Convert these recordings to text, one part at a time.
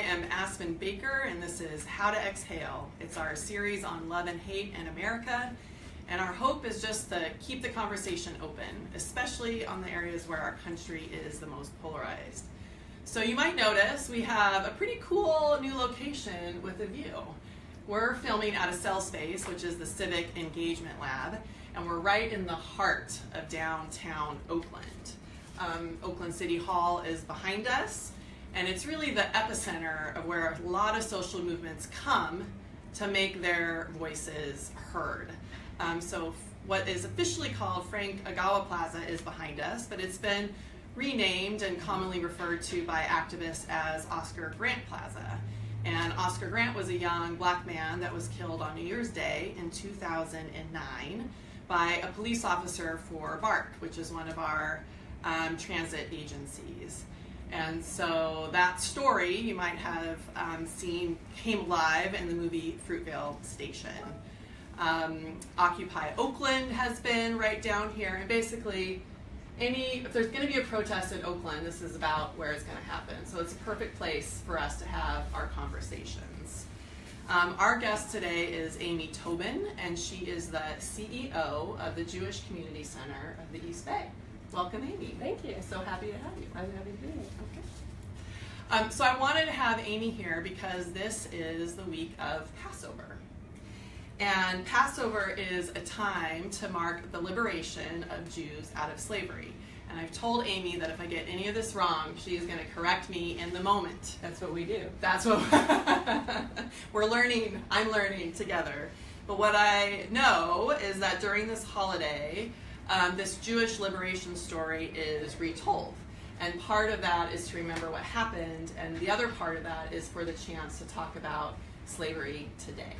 am Aspen Baker, and this is How to Exhale. It's our series on love and hate in America, and our hope is just to keep the conversation open, especially on the areas where our country is the most polarized. So you might notice we have a pretty cool new location with a view. We're filming at a cell space, which is the Civic Engagement Lab, and we're right in the heart of downtown Oakland. Oakland City Hall is behind us, and it's really the epicenter of where a lot of social movements come to make their voices heard. So what is officially called Frank Agawa Plaza is behind us, but it's been renamed and commonly referred to by activists as Oscar Grant Plaza. And Oscar Grant was a young black man that was killed on New Year's Day in 2009 by a police officer for BART, which is one of our transit agencies. And so that story you might have seen came alive in the movie Fruitvale Station. Occupy Oakland has been right down here, and basically if there's going to be a protest in Oakland, this is about where it's going to happen. So it's a perfect place for us to have our conversations. Our guest today is Amy Tobin, and she is the CEO of the Jewish Community Center of the East Bay. Welcome, Amy. Thank you. So happy to have you. I'm happy to be here. Okay. So I wanted to have Amy here because this is the week of Passover. And Passover is a time to mark the liberation of Jews out of slavery. And I've told Amy that if I get any of this wrong, she is going to correct me in the moment. That's what we do. That's what I'm learning together. But what I know is that during this holiday, this Jewish liberation story is retold. And part of that is to remember what happened, and the other part of that is for the chance to talk about slavery today.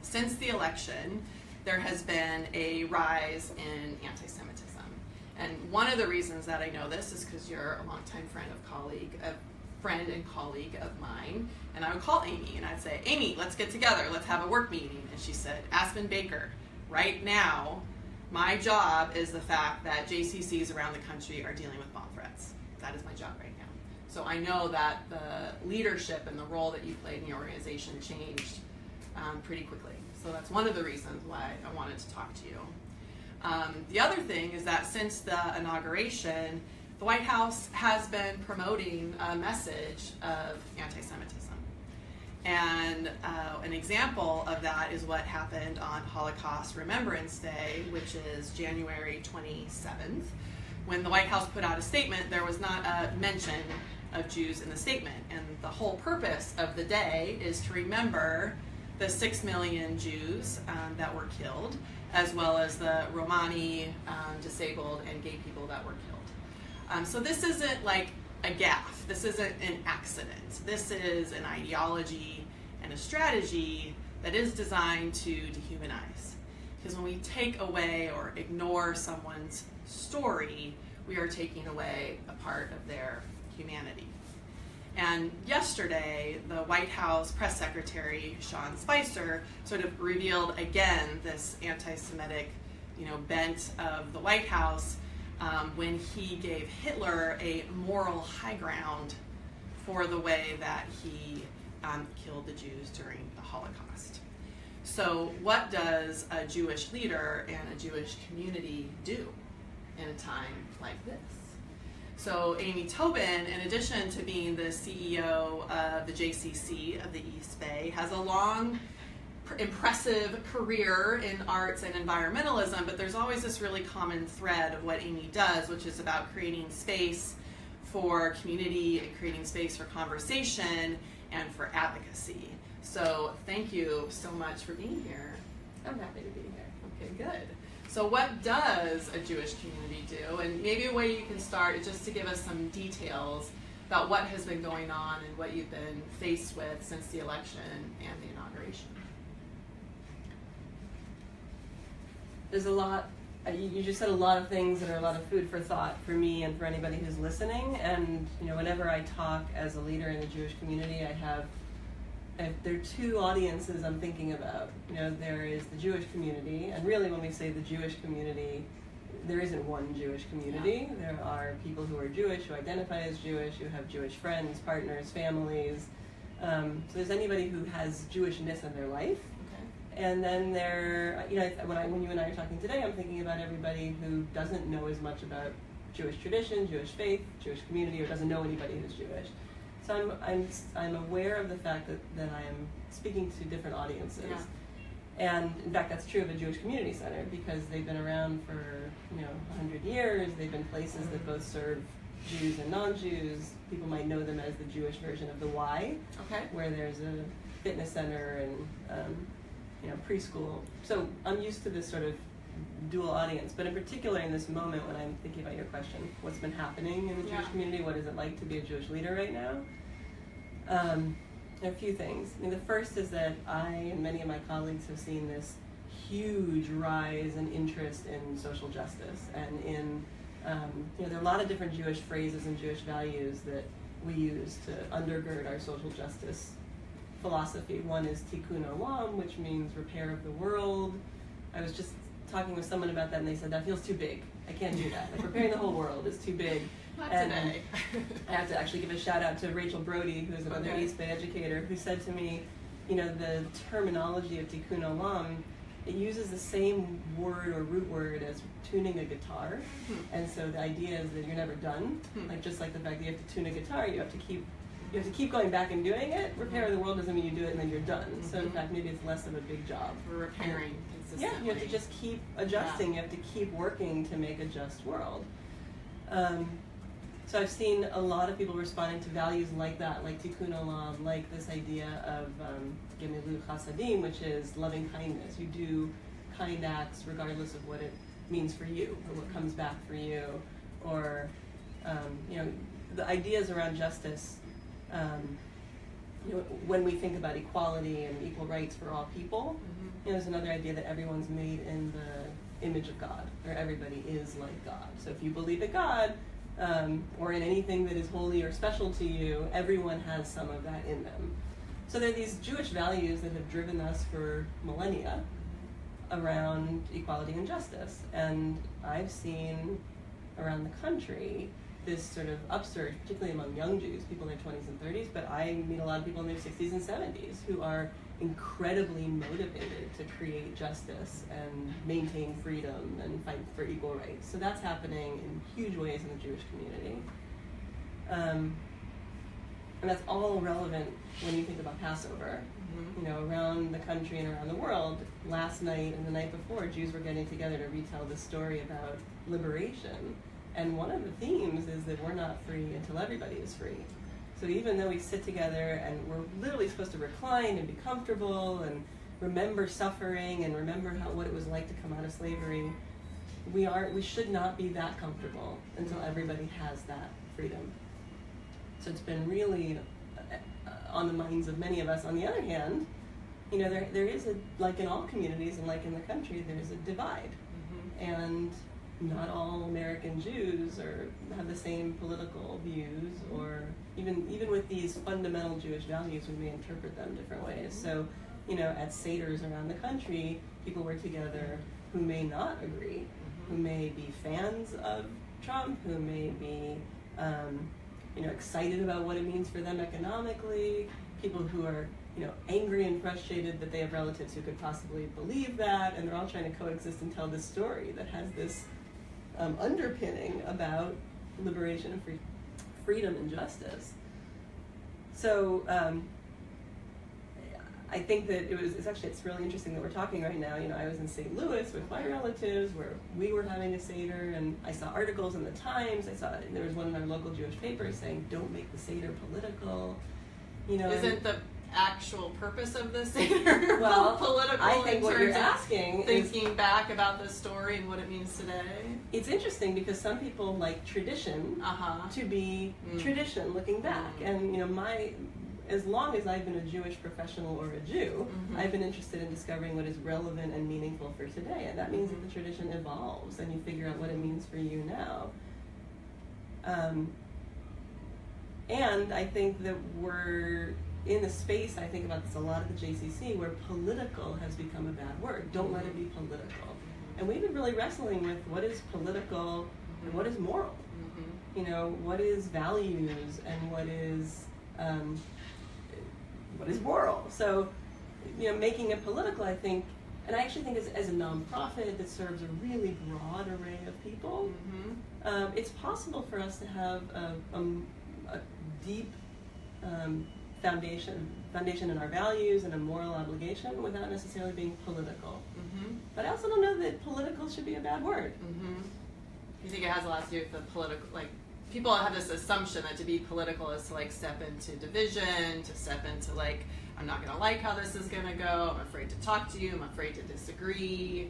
Since the election, there has been a rise in anti-Semitism. And one of the reasons that I know this is because you're a longtime friend and colleague of mine. And I would call Amy and I'd say, Amy, let's get together, let's have a work meeting. And she said, Aspen Baker, right now, my job is the fact that JCCs around the country are dealing with bomb threats. That is my job right now. So I know that the leadership and the role that you played in your organization changed pretty quickly. So that's one of the reasons why I wanted to talk to you. The other thing is that since the inauguration, the White House has been promoting a message of anti-Semitism. And an example of that is what happened on Holocaust Remembrance Day, which is January 27th. When the White House put out a statement, there was not a mention of Jews in the statement. And the whole purpose of the day is to remember the 6 million Jews that were killed, as well as the Romani, disabled, and gay people that were killed. So this isn't like a gaffe. This isn't an accident. This is an ideology and a strategy that is designed to dehumanize. Because when we take away or ignore someone's story, we are taking away a part of their humanity. And yesterday, the White House press secretary, Sean Spicer, sort of revealed again this anti-Semitic, bent of the White House when he gave Hitler a moral high ground for the way that he killed the Jews during the Holocaust. So what does a Jewish leader and a Jewish community do in a time like this? So Amy Tobin, in addition to being the CEO of the JCC of the East Bay, has a long, impressive career in arts and environmentalism, but there's always this really common thread of what Amy does, which is about creating space for community and creating space for conversation and for advocacy. So thank you so much for being here. I'm happy to be here. Okay, good. So what does a Jewish community do? And maybe a way you can start is just to give us some details about what has been going on and what you've been faced with since the election and the inauguration. There's a lot, you just said a lot of things that are a lot of food for thought for me and for anybody who's listening. And whenever I talk as a leader in the Jewish community, there are two audiences I'm thinking about. There is the Jewish community, and really when we say the Jewish community, there isn't one Jewish community. There are people who are Jewish, who identify as Jewish, who have Jewish friends, partners, families. So there's anybody who has Jewishness in their life. Okay. And then there, when you and I are talking today, I'm thinking about everybody who doesn't know as much about Jewish tradition, Jewish faith, Jewish community, or doesn't know anybody who's Jewish. So I'm aware of the fact that I am speaking to different audiences. Yeah. And in fact, that's true of a Jewish community center because they've been around for 100 years. They've been places that both serve Jews and non-Jews. People might know them as the Jewish version of the Y, where there's a fitness center and preschool. So I'm used to this sort of dual audience, but in particular in this moment when I'm thinking about your question, what's been happening in the Jewish community? What is it like to be a Jewish leader right now? There are a few things. The first is that I and many of my colleagues have seen this huge rise in interest in social justice and in, there are a lot of different Jewish phrases and Jewish values that we use to undergird our social justice philosophy. One is tikkun olam, which means repair of the world. I was just talking with someone about that and they said, that feels too big. I can't do that. Like repairing the whole world is too big. Not today. I have to actually give a shout out to Rachel Brody, who is another East Bay educator, who said to me, the terminology of tikkun olam, it uses the same word or root word as tuning a guitar. And so the idea is that you're never done. Like just like the fact that you have to tune a guitar, you have to keep going back and doing it. Repair the world doesn't mean you do it and then you're done. So in fact, maybe it's less of a big job. We're repairing consistently. Yeah, you have to just keep adjusting. You have to keep working to make a just world. So I've seen a lot of people responding to values like that, like tikkun olam, like this idea of gemilut chasadim, which is loving kindness. You do kind acts regardless of what it means for you or what comes back for you, or the ideas around justice. When we think about equality and equal rights for all people, there's another idea that everyone's made in the image of God, or everybody is like God. So if you believe in God, or in anything that is holy or special to you, everyone has some of that in them. So there are these Jewish values that have driven us for millennia around equality and justice. And I've seen around the country this sort of upsurge, particularly among young Jews, people in their 20s and 30s, but I meet a lot of people in their 60s and 70s who are incredibly motivated to create justice and maintain freedom and fight for equal rights. So that's happening in huge ways in the Jewish community. And that's all relevant when you think about Passover. Around the country and around the world, last night and the night before, Jews were getting together to retell the story about liberation. And one of the themes is that we're not free until everybody is free. So even though we sit together and we're literally supposed to recline and be comfortable and remember suffering and remember what it was like to come out of slavery, we should not be that comfortable until everybody has that freedom. So it's been really on the minds of many of us. On the other hand, there is like in all communities and like in the country, there's a divide. And not all American Jews have the same political views, or even with these fundamental Jewish values, we may interpret them different ways. So, at Seders around the country, people were together who may not agree, who may be fans of Trump, who may be, excited about what it means for them economically, people who are, angry and frustrated that they have relatives who could possibly believe that, and they're all trying to coexist and tell this story that has this underpinning about liberation and freedom and justice. So I think that it's really interesting that we're talking right now. I was in St. Louis with my relatives where we were having a Seder, and I saw articles in the Times. There was one in our local Jewish paper saying, don't make the Seder political. Isn't the actual purpose of the Seder political? I think what you're asking thinking back about this story and what it means today. It's interesting because some people like tradition to be tradition, looking back. And as long as I've been a Jewish professional or a Jew, I've been interested in discovering what is relevant and meaningful for today. And that means that the tradition evolves and you figure out what it means for you now. And I think that we're in the space, I think about this a lot at the JCC, where political has become a bad word. Don't let it be political. And we've been really wrestling with what is political and what is moral. You know, what is values and what is moral. So, you know, making it political, I think, and I actually think as a nonprofit that serves a really broad array of people, it's possible for us to have a deep foundation in our values and a moral obligation without necessarily being political. But I also don't know that political should be a bad word. You think it has a lot to do with the political, like, people have this assumption that to be political is to, like, step into division, to step into, like, I'm not going to like how this is going to go, I'm afraid to talk to you, I'm afraid to disagree.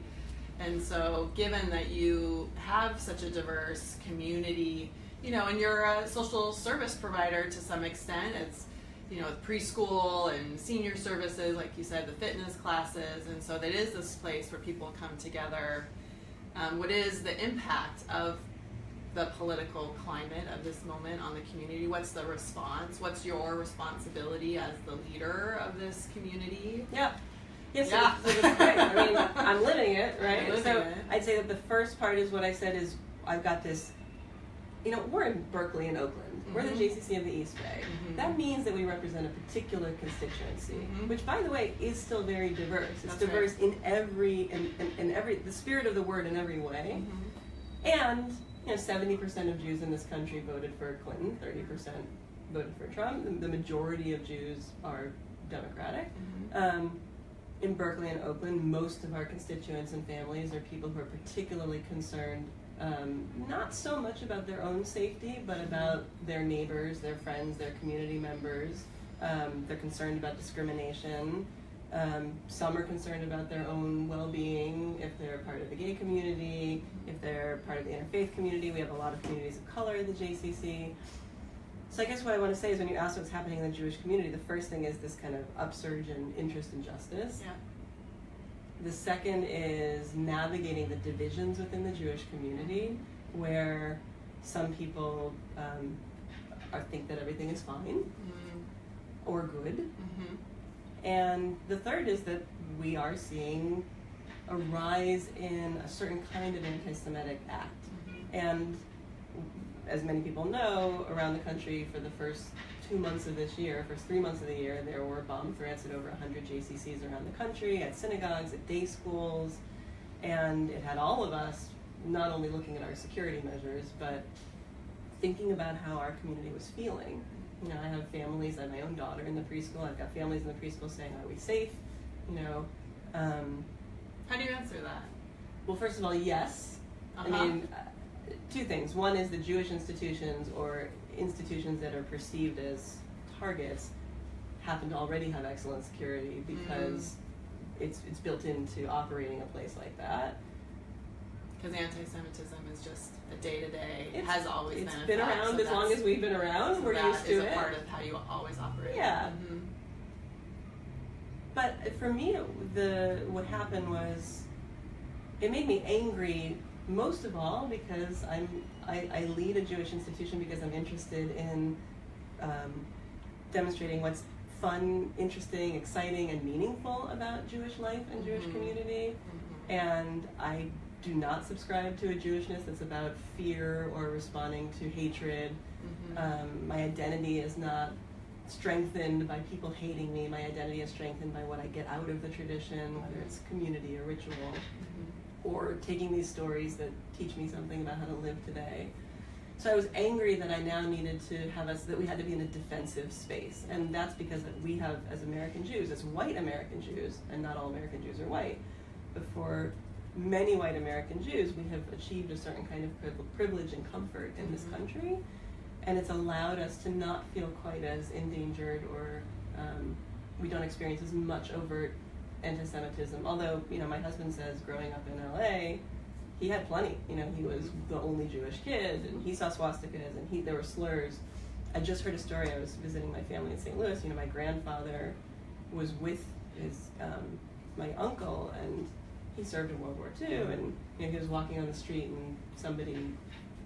And so given that you have such a diverse community, you know, and you're a social service provider to some extent, it's, you know, with preschool and senior services, like you said, the fitness classes, and so that is this place where people come together. What is the impact of the political climate of this moment on the community? What's the response? What's your responsibility as the leader of this community? Yeah. Yes, yeah. So that's great. I mean, I'm living it, right? Living it. I'd say that the first part is what I said is I've got this, you know, we're in Berkeley and Oakland. We're the JCC of the East Bay. That means that we represent a particular constituency, which, by the way, is still very diverse. It's diverse in every, the spirit of the word in every way. And, you know, 70% of Jews in this country voted for Clinton, 30% voted for Trump. The majority of Jews are Democratic. In Berkeley and Oakland, most of our constituents and families are people who are particularly concerned not so much about their own safety, but about their neighbors, their friends, their community members. They're concerned about discrimination. Some are concerned about their own well-being, if they're part of the gay community, if they're part of the interfaith community. We have a lot of communities of color at the JCC. So I guess what I want to say is when you ask what's happening in the Jewish community, the first thing is this kind of upsurge in interest in justice. Yeah. The second is navigating the divisions within the Jewish community, where some people think that everything is fine or good. And the third is that we are seeing a rise in a certain kind of anti-Semitic act. And as many people know, around the country for the first 2 months of this year, first 3 months of the year, there were bomb threats at over 100 JCCs around the country, at synagogues, at day schools, and it had all of us not only looking at our security measures, but thinking about how our community was feeling. You know, I have families, I have my own daughter in the preschool, I've got families in the preschool saying, are we safe? You know. How do you answer that? Well, first of all, yes. I mean, two things. One is the Jewish institutions or institutions that are perceived as targets happen to already have excellent security because it's built into operating a place like that. Because anti-Semitism is just a day-to-day, it has always been. It's been around as long as we've been around. So we're used to it. That is a part of how you always operate. Yeah. But for me, what happened was, it made me angry most of all because I lead a Jewish institution because I'm interested in demonstrating what's fun, interesting, exciting, and meaningful about Jewish life and Jewish community. And I do not subscribe to a Jewishness that's about fear or responding to hatred. My identity is not strengthened by people hating me. My identity is strengthened by what I get out of the tradition, whether it's community or ritual, or taking these stories that teach me something about how to live today. So I was angry that I now needed to have that we had to be in a defensive space. And that's because we have, as American Jews, as white American Jews, and not all American Jews are white, but for many white American Jews, we have achieved a certain kind of privilege and comfort in this country. And it's allowed us to not feel quite as endangered, or we don't experience as much overt anti-Semitism. Although, you know, my husband says growing up in LA, he had plenty. You know, he was the only Jewish kid, and he saw swastikas, and there were slurs. I just heard a story. I was visiting my family in St. Louis. You know, my grandfather was with my uncle, and he served in World War II, and you know, he was walking on the street, and somebody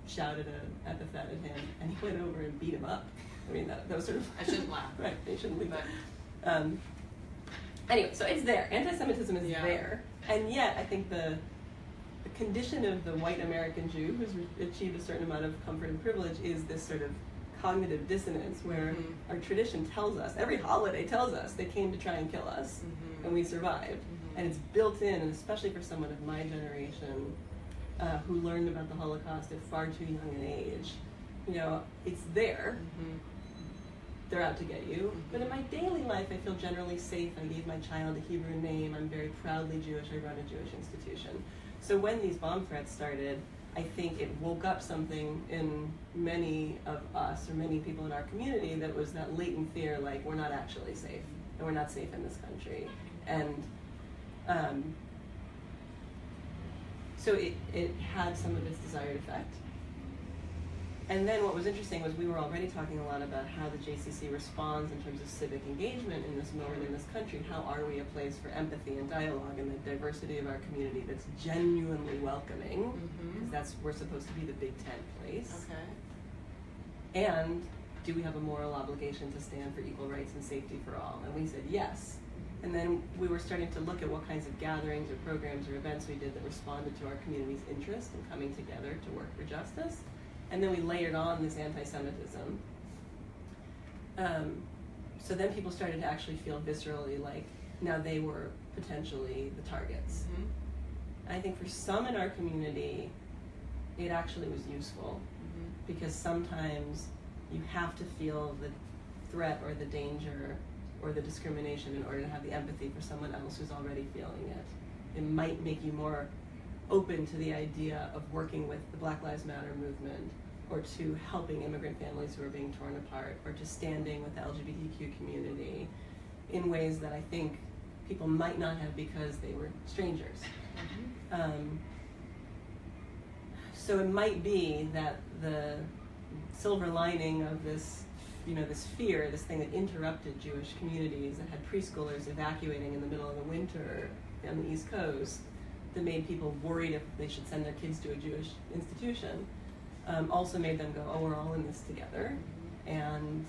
shouted an epithet at him, and he went over and beat him up. I mean, that was sort of... I shouldn't laugh. Right, they shouldn't leave that. Anyway, so it's there. Anti-Semitism is there, and yet I think condition of the white American Jew who's achieved a certain amount of comfort and privilege is this sort of cognitive dissonance where our tradition tells us, every holiday tells us, they came to try and kill us, and we survived. And it's built in, and especially for someone of my generation who learned about the Holocaust at far too young an age, you know, it's there. They're out to get you. But in my daily life, I feel generally safe. I gave my child a Hebrew name. I'm very proudly Jewish. I run a Jewish institution. So when these bomb threats started, I think it woke up something in many of us, or many people in our community, that was that latent fear, like, we're not actually safe, and we're not safe in this country. And so it had some of its desired effect. And then what was interesting was we were already talking a lot about how the JCC responds in terms of civic engagement in this moment in this country. How are we a place for empathy and dialogue and the diversity of our community that's genuinely welcoming? Because we're supposed to be the Big Tent place. Okay. And do we have a moral obligation to stand for equal rights and safety for all? And we said yes. And then we were starting to look at what kinds of gatherings or programs or events we did that responded to our community's interest in coming together to work for justice. And then we layered on this anti-Semitism. So then people started to actually feel viscerally like now they were potentially the targets. I think for some in our community, it actually was useful because sometimes you have to feel the threat or the danger or the discrimination in order to have the empathy for someone else who's already feeling it. It might make you more open to the idea of working with the Black Lives Matter movement, or to helping immigrant families who are being torn apart, or to standing with the LGBTQ community in ways that I think people might not have because they were strangers. So it might be that the silver lining of this, you know, this fear, this thing that interrupted Jewish communities, that had preschoolers evacuating in the middle of the winter on the East Coast, that made people worried if they should send their kids to a Jewish institution, also made them go, oh, we're all in this together. And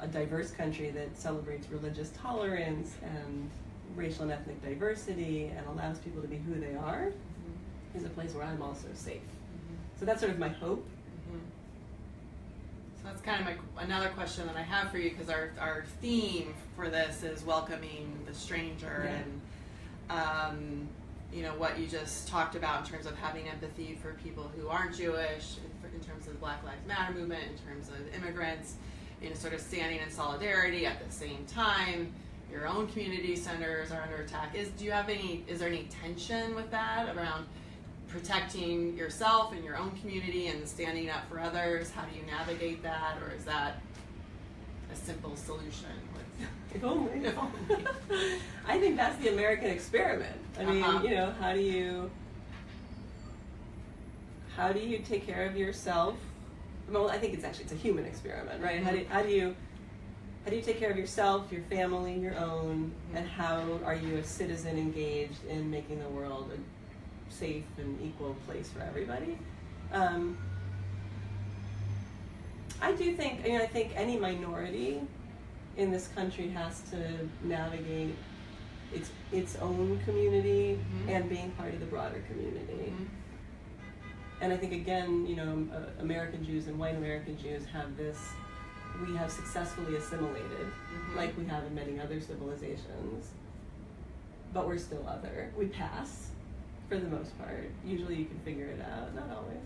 a diverse country that celebrates religious tolerance and racial and ethnic diversity and allows people to be who they are is a place where I'm also safe. So that's sort of my hope. So that's kind of another question that I have for you, because our theme for this is welcoming the stranger, and you know, what you just talked about in terms of having empathy for people who aren't Jewish, in terms of the Black Lives Matter movement, in terms of immigrants, you know, sort of standing in solidarity at the same time. Your own community centers are under attack. Is there any tension with that around protecting yourself and your own community and standing up for others? How do you navigate that, or is that a simple solution? If only. If only. I think that's the American experiment. I mean, you know, how do you take care of yourself? Well, I think it's a human experiment, right? How do you take care of yourself, your family, your own, and how are you a citizen engaged in making the world a safe and equal place for everybody? I do think, I think any minority in this country has to navigate its own community and being part of the broader community. And I think, again, you know, American Jews and white American Jews we have successfully assimilated, like we have in many other civilizations, but we're still other. We pass, for the most part. Usually you can figure it out, not always.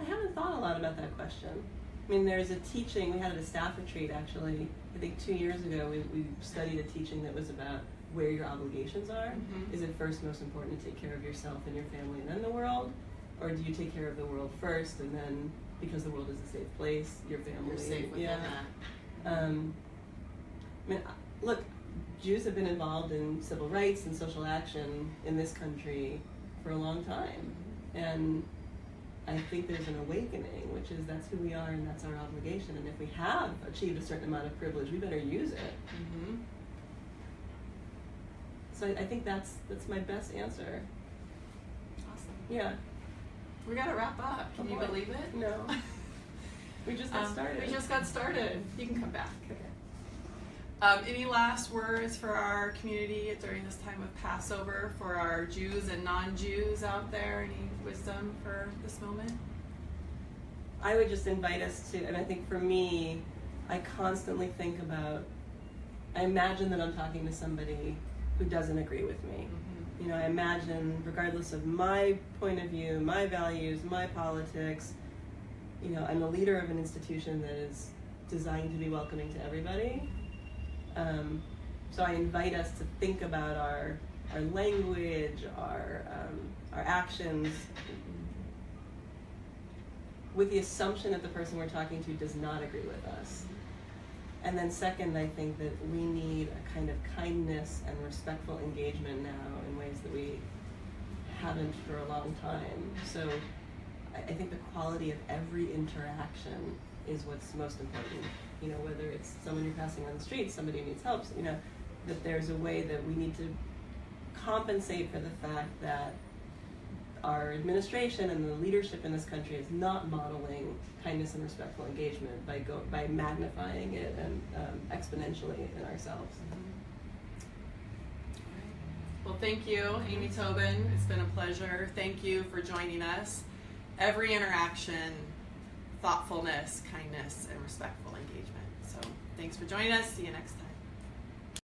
I haven't thought a lot about that question. I mean, there's a teaching, we had at a staff retreat actually, I think 2 years ago, we studied a teaching that was about where your obligations are. Is it first most important to take care of yourself and your family and then the world? Or do you take care of the world first and then, because the world is a safe place, your family? You're safe within that. I mean, look, Jews have been involved in civil rights and social action in this country for a long time. And I think there's an awakening, which is that's who we are and that's our obligation. And if we have achieved a certain amount of privilege, we better use it. So I think that's my best answer. Awesome. Yeah. We gotta wrap up. Can you believe it? No. We just got started. We just got started. You can come back. Okay. Any last words for our community during this time of Passover, for our Jews and non-Jews out there? Any wisdom for this moment? I would just invite us to, and I think for me, I constantly think about, I imagine that I'm talking to somebody who doesn't agree with me. You know, I imagine, regardless of my point of view, my values, my politics, you know, I'm a leader of an institution that is designed to be welcoming to everybody. So I invite us to think about our language, our actions, with the assumption that the person we're talking to does not agree with us. And then second, I think that we need a kind of kindness and respectful engagement now in ways that we haven't for a long time. So I think the quality of every interaction is what's most important. You know, whether it's someone you're passing on the street, somebody who needs help, you know, that there's a way that we need to compensate for the fact that our administration and the leadership in this country is not modeling kindness and respectful engagement by magnifying it and exponentially in ourselves. Well, thank you, Amy Tobin. It's been a pleasure. Thank you for joining us. Every interaction, thoughtfulness, kindness, and respectful engagement. So thanks for joining us. See you next time.